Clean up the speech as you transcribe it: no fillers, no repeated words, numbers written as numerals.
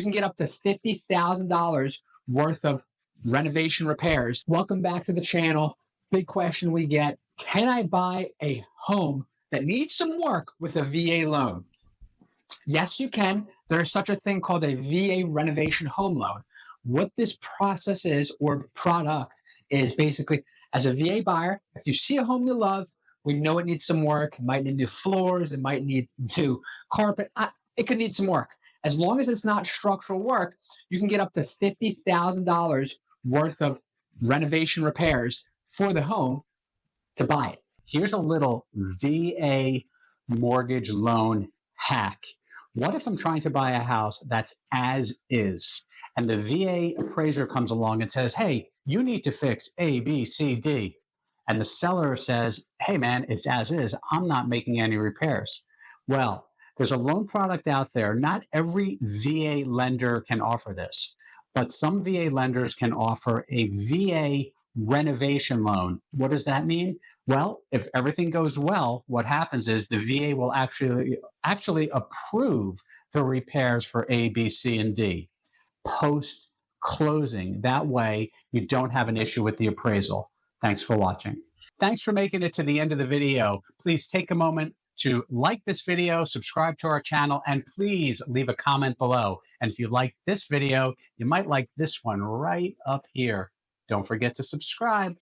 You can get up to $50,000 worth of renovation repairs. Welcome back to the channel. Big question we get, can I buy a home that needs some work with a VA loan? Yes, you can. There is such a thing called a VA renovation home loan. What this process is, or product, is basically, as a VA buyer, if you see a home you love, we know it needs some work. It might need new floors. It might need new carpet. It could need some work. As long as it's not structural work, you can get up to $50,000 worth of renovation repairs for the home to buy it. Here's a little VA mortgage loan hack. What if I'm trying to buy a house that's as is, and the VA appraiser comes along and says, hey, you need to fix A, B, C, D. And the seller says, hey, man, it's as is. I'm not making any repairs. Well, there's a loan product out there. Not every VA lender can offer this, but some VA lenders can offer a VA renovation loan. What does that mean? Well, if everything goes well, what happens is the VA will actually approve the repairs for A, B, C, and D post-closing. That way, you don't have an issue with the appraisal. Thanks for watching. Thanks for making it to the end of the video. Please take a moment to like this video, subscribe to our channel, and please leave a comment below. And if you like this video, you might like this one right up here. Don't forget to subscribe.